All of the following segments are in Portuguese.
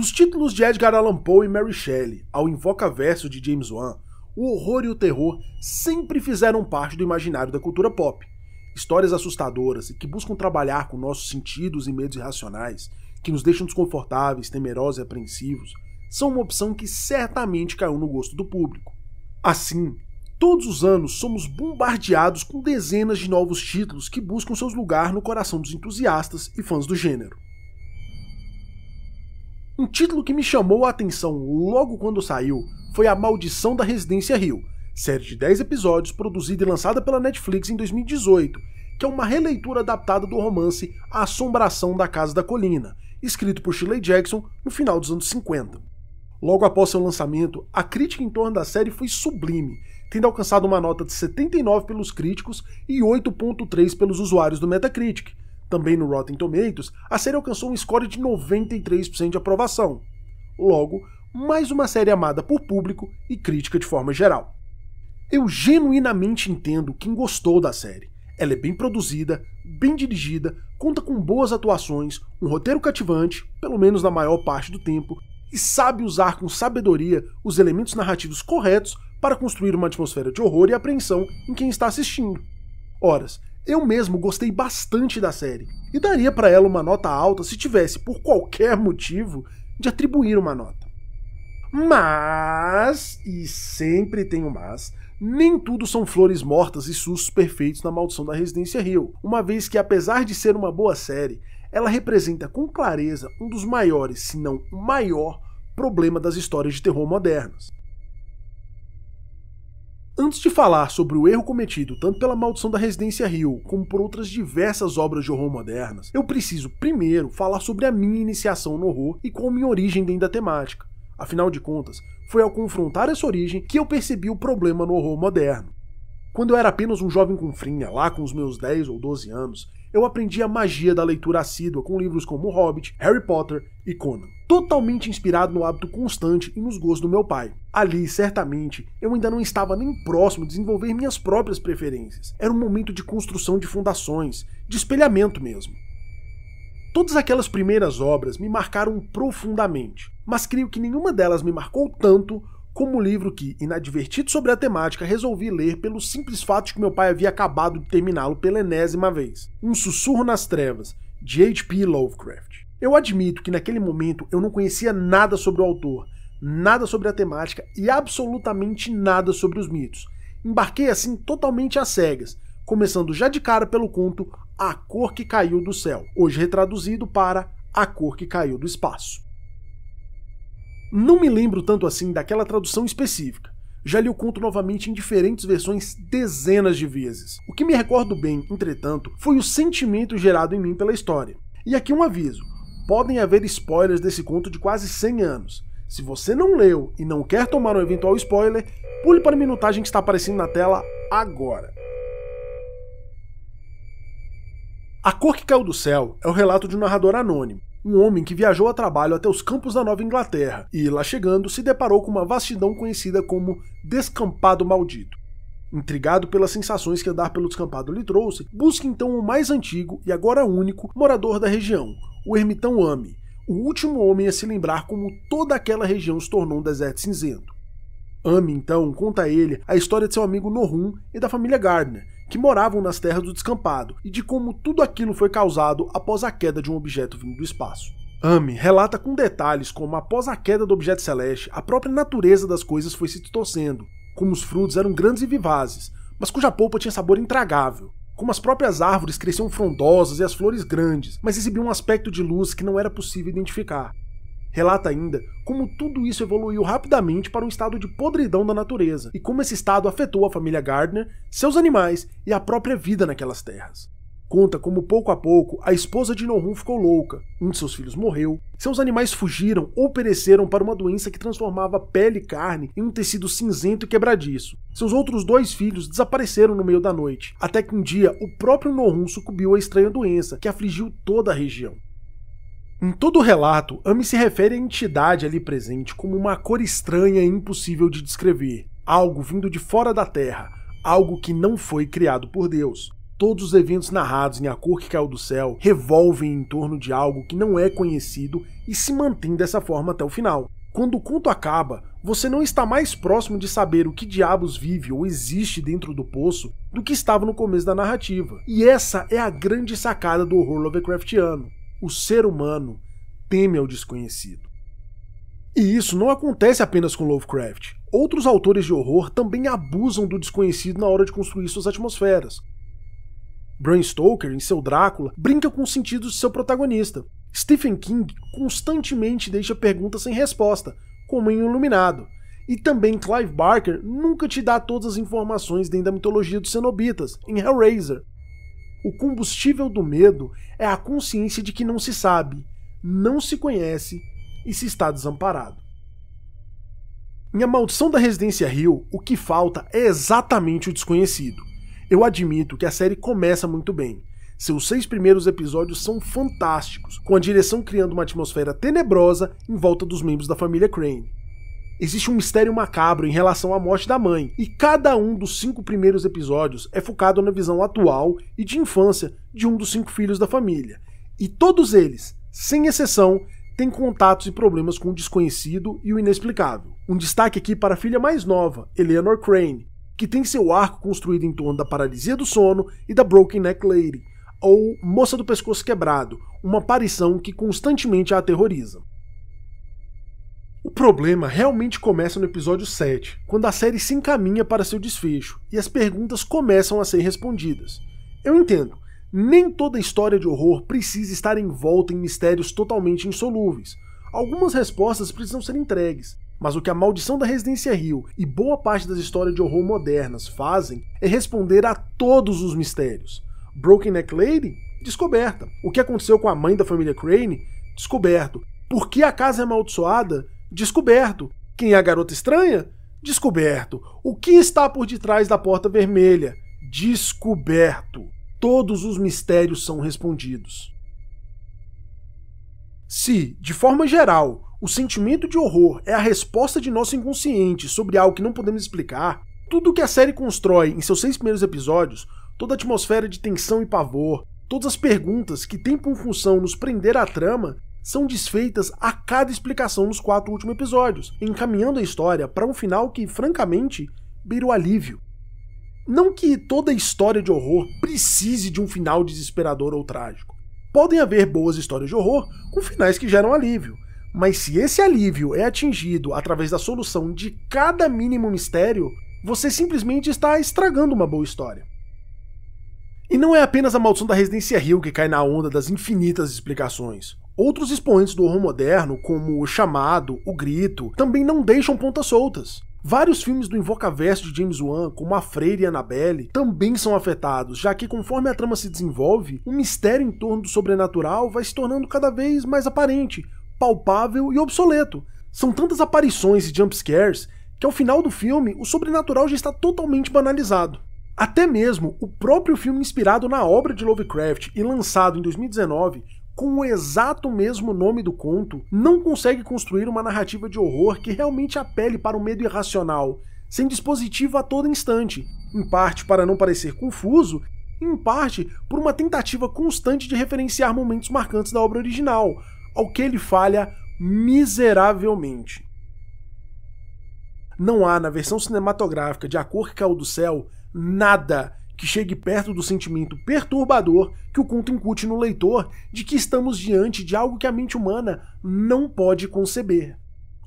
Dos títulos de Edgar Allan Poe e Mary Shelley ao Invocaverso de James Wan, o horror e o terror sempre fizeram parte do imaginário da cultura pop. Histórias assustadoras e que buscam trabalhar com nossos sentidos e medos irracionais, que nos deixam desconfortáveis, temerosos e apreensivos, são uma opção que certamente caiu no gosto do público. Assim, todos os anos somos bombardeados com dezenas de novos títulos que buscam seus lugares no coração dos entusiastas e fãs do gênero. Um título que me chamou a atenção logo quando saiu foi A Maldição da Residência Hill, série de 10 episódios produzida e lançada pela Netflix em 2018, que é uma releitura adaptada do romance A Assombração da Casa da Colina, escrito por Shirley Jackson no final dos anos 50. Logo após seu lançamento, a crítica em torno da série foi sublime, tendo alcançado uma nota de 79 pelos críticos e 8.3 pelos usuários do Metacritic. Também no Rotten Tomatoes, a série alcançou um score de 93% de aprovação. Logo, mais uma série amada por público e crítica de forma geral. Eu genuinamente entendo quem gostou da série. Ela é bem produzida, bem dirigida, conta com boas atuações, um roteiro cativante, pelo menos na maior parte do tempo, e sabe usar com sabedoria os elementos narrativos corretos para construir uma atmosfera de horror e apreensão em quem está assistindo. Horas, eu mesmo gostei bastante da série, e daria para ela uma nota alta se tivesse, por qualquer motivo, de atribuir uma nota. Mas, e sempre tem um mas, nem tudo são flores mortas e sustos perfeitos na Maldição da Residência Hill, uma vez que, apesar de ser uma boa série, ela representa com clareza um dos maiores, se não o maior, problema das histórias de terror modernas. Antes de falar sobre o erro cometido tanto pela Maldição da Residência Hill como por outras diversas obras de horror modernas, eu preciso primeiro falar sobre a minha iniciação no horror e qual minha origem dentro da temática. Afinal de contas, foi ao confrontar essa origem que eu percebi o problema no horror moderno. Quando eu era apenas um jovem com frinha, lá com os meus 10 ou 12 anos, eu aprendi a magia da leitura assídua com livros como O Hobbit, Harry Potter e Conan, totalmente inspirado no hábito constante e nos gostos do meu pai. Ali, certamente, eu ainda não estava nem próximo de desenvolver minhas próprias preferências. Era um momento de construção de fundações, de espelhamento mesmo. Todas aquelas primeiras obras me marcaram profundamente, mas creio que nenhuma delas me marcou tanto como o livro que, inadvertido sobre a temática, resolvi ler pelo simples fato de que meu pai havia acabado de terminá-lo pela enésima vez. Um Sussurro nas Trevas, de H.P. Lovecraft. Eu admito que naquele momento eu não conhecia nada sobre o autor, nada sobre a temática e absolutamente nada sobre os mitos. Embarquei assim totalmente às cegas, começando já de cara pelo conto A Cor que Caiu do Céu, hoje retraduzido para A Cor que Caiu do Espaço. Não me lembro tanto assim daquela tradução específica. Já li o conto novamente em diferentes versões dezenas de vezes. O que me recordo bem, entretanto, foi o sentimento gerado em mim pela história. E aqui um aviso, podem haver spoilers desse conto de quase 100 anos. Se você não leu e não quer tomar um eventual spoiler, pule para a minutagem que está aparecendo na tela agora. A Cor que Caiu do Céu é o relato de um narrador anônimo, um homem que viajou a trabalho até os campos da Nova Inglaterra e, lá chegando, se deparou com uma vastidão conhecida como Descampado Maldito. Intrigado pelas sensações que andar pelo descampado lhe trouxe, busca então o mais antigo e agora único morador da região, o ermitão Ame, o último homem a se lembrar como toda aquela região se tornou um deserto cinzento. Ame, então, conta a ele a história de seu amigo Nohum e da família Gardner, que moravam nas terras do descampado, e de como tudo aquilo foi causado após a queda de um objeto vindo do espaço. Ame relata com detalhes como, após a queda do objeto celeste, a própria natureza das coisas foi se distorcendo, como os frutos eram grandes e vivazes, mas cuja polpa tinha sabor intragável, como as próprias árvores cresciam frondosas e as flores grandes, mas exibiam um aspecto de luz que não era possível identificar. Relata ainda como tudo isso evoluiu rapidamente para um estado de podridão da natureza, e como esse estado afetou a família Gardner, seus animais e a própria vida naquelas terras. Conta como pouco a pouco a esposa de Nohum ficou louca, um de seus filhos morreu, seus animais fugiram ou pereceram para uma doença que transformava pele e carne em um tecido cinzento e quebradiço. Seus outros 2 filhos desapareceram no meio da noite, até que um dia o próprio Nohum sucumbiu à estranha doença que afligiu toda a região. Em todo o relato, Ame se refere à entidade ali presente como uma cor estranha e impossível de descrever, algo vindo de fora da terra, algo que não foi criado por Deus. Todos os eventos narrados em A Cor que Caiu do Céu revolvem em torno de algo que não é conhecido e se mantém dessa forma até o final. Quando o conto acaba, você não está mais próximo de saber o que diabos vive ou existe dentro do poço do que estava no começo da narrativa. E essa é a grande sacada do horror Lovecraftiano. O ser humano teme ao desconhecido. E isso não acontece apenas com Lovecraft. Outros autores de horror também abusam do desconhecido na hora de construir suas atmosferas. Bram Stoker, em seu Drácula, brinca com os sentidos de seu protagonista. Stephen King constantemente deixa perguntas sem resposta, como em Iluminado. E também Clive Barker nunca te dá todas as informações dentro da mitologia dos cenobitas, em Hellraiser. O combustível do medo é a consciência de que não se sabe, não se conhece e se está desamparado. Em A Maldição da Residência Hill, o que falta é exatamente o desconhecido. Eu admito que a série começa muito bem. Seus 6 primeiros episódios são fantásticos, com a direção criando uma atmosfera tenebrosa em volta dos membros da família Crane. Existe um mistério macabro em relação à morte da mãe, e cada um dos 5 primeiros episódios é focado na visão atual e de infância de um dos 5 filhos da família. E todos eles, sem exceção, têm contatos e problemas com o desconhecido e o inexplicável. Um destaque aqui para a filha mais nova, Eleanor Crane, que tem seu arco construído em torno da paralisia do sono e da Broken Neck Lady, ou Moça do Pescoço Quebrado, uma aparição que constantemente a aterroriza. O problema realmente começa no episódio 7, quando a série se encaminha para seu desfecho, e as perguntas começam a ser respondidas. Eu entendo, nem toda história de horror precisa estar envolta em mistérios totalmente insolúveis. Algumas respostas precisam ser entregues, mas o que A Maldição da Residência Hill e boa parte das histórias de horror modernas fazem é responder a todos os mistérios. Broken Neck Lady? Descoberta. O que aconteceu com a mãe da família Crane? Descoberto. Por que a casa é amaldiçoada? Descoberto. Quem é a garota estranha? Descoberto. O que está por detrás da porta vermelha? Descoberto. Todos os mistérios são respondidos. Se, de forma geral, o sentimento de horror é a resposta de nosso inconsciente sobre algo que não podemos explicar, tudo o que a série constrói em seus 6 primeiros episódios, toda a atmosfera de tensão e pavor, todas as perguntas que têm por função nos prender à trama, são desfeitas a cada explicação nos 4 últimos episódios, encaminhando a história para um final que, francamente, beira o alívio. Não que toda história de horror precise de um final desesperador ou trágico. Podem haver boas histórias de horror com finais que geram alívio, mas se esse alívio é atingido através da solução de cada mínimo mistério, você simplesmente está estragando uma boa história. E não é apenas A Maldição da Residência Hill que cai na onda das infinitas explicações. Outros expoentes do horror moderno, como O Chamado, O Grito, também não deixam pontas soltas. Vários filmes do Invocaverso de James Wan, como A Freira e Annabelle, também são afetados, já que conforme a trama se desenvolve, o mistério em torno do sobrenatural vai se tornando cada vez mais aparente, palpável e obsoleto. São tantas aparições e jumpscares que ao final do filme o sobrenatural já está totalmente banalizado. Até mesmo o próprio filme inspirado na obra de Lovecraft e lançado em 2019, com o exato mesmo nome do conto, não consegue construir uma narrativa de horror que realmente apele para o medo irracional, sem dispositivo a todo instante, em parte para não parecer confuso, e em parte por uma tentativa constante de referenciar momentos marcantes da obra original, ao que ele falha miseravelmente. Não há na versão cinematográfica de A Cor que Caiu do Céu nada que chegue perto do sentimento perturbador que o conto incute no leitor de que estamos diante de algo que a mente humana não pode conceber.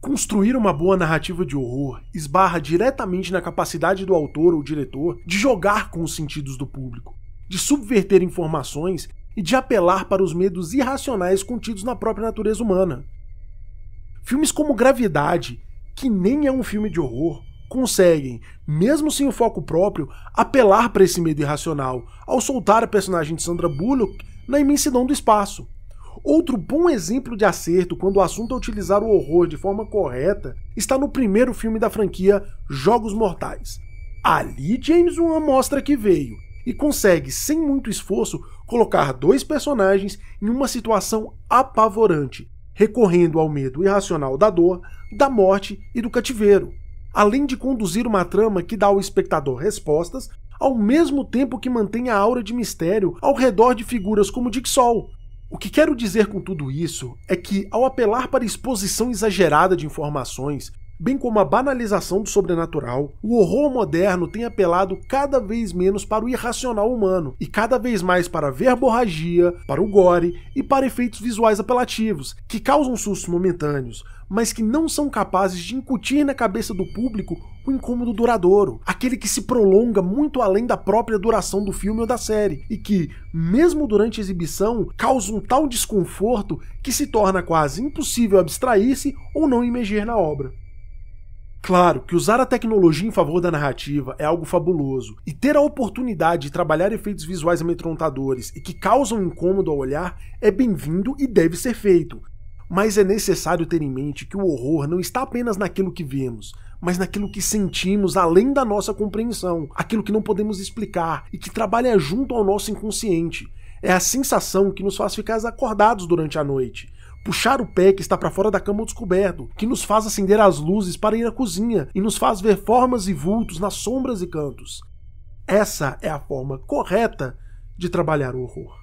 Construir uma boa narrativa de horror esbarra diretamente na capacidade do autor ou diretor de jogar com os sentidos do público, de subverter informações e de apelar para os medos irracionais contidos na própria natureza humana. Filmes como Gravidade, que nem é um filme de horror, conseguem, mesmo sem o foco próprio, apelar para esse medo irracional, ao soltar a personagem de Sandra Bullock na imensidão do espaço. Outro bom exemplo de acerto quando o assunto é utilizar o horror de forma correta está no primeiro filme da franquia Jogos Mortais. Ali James Wan mostra que veio, e consegue, sem muito esforço, colocar 2 personagens em uma situação apavorante, recorrendo ao medo irracional da dor, da morte e do cativeiro, além de conduzir uma trama que dá ao espectador respostas ao mesmo tempo que mantém a aura de mistério ao redor de figuras como Dick Sol. O que quero dizer com tudo isso é que, ao apelar para a exposição exagerada de informações, bem como a banalização do sobrenatural, o horror moderno tem apelado cada vez menos para o irracional humano e cada vez mais para a verborragia, para o gore e para efeitos visuais apelativos, que causam sustos momentâneos, mas que não são capazes de incutir na cabeça do público o incômodo duradouro, aquele que se prolonga muito além da própria duração do filme ou da série, e que, mesmo durante a exibição, causa um tal desconforto que se torna quase impossível abstrair-se ou não imergir na obra. Claro que usar a tecnologia em favor da narrativa é algo fabuloso, e ter a oportunidade de trabalhar efeitos visuais amedrontadores e que causam incômodo ao olhar é bem-vindo e deve ser feito. Mas é necessário ter em mente que o horror não está apenas naquilo que vemos, mas naquilo que sentimos além da nossa compreensão, aquilo que não podemos explicar e que trabalha junto ao nosso inconsciente. É a sensação que nos faz ficar acordados durante a noite, puxar o pé que está para fora da cama ao descoberto, que nos faz acender as luzes para ir à cozinha e nos faz ver formas e vultos nas sombras e cantos. Essa é a forma correta de trabalhar o horror.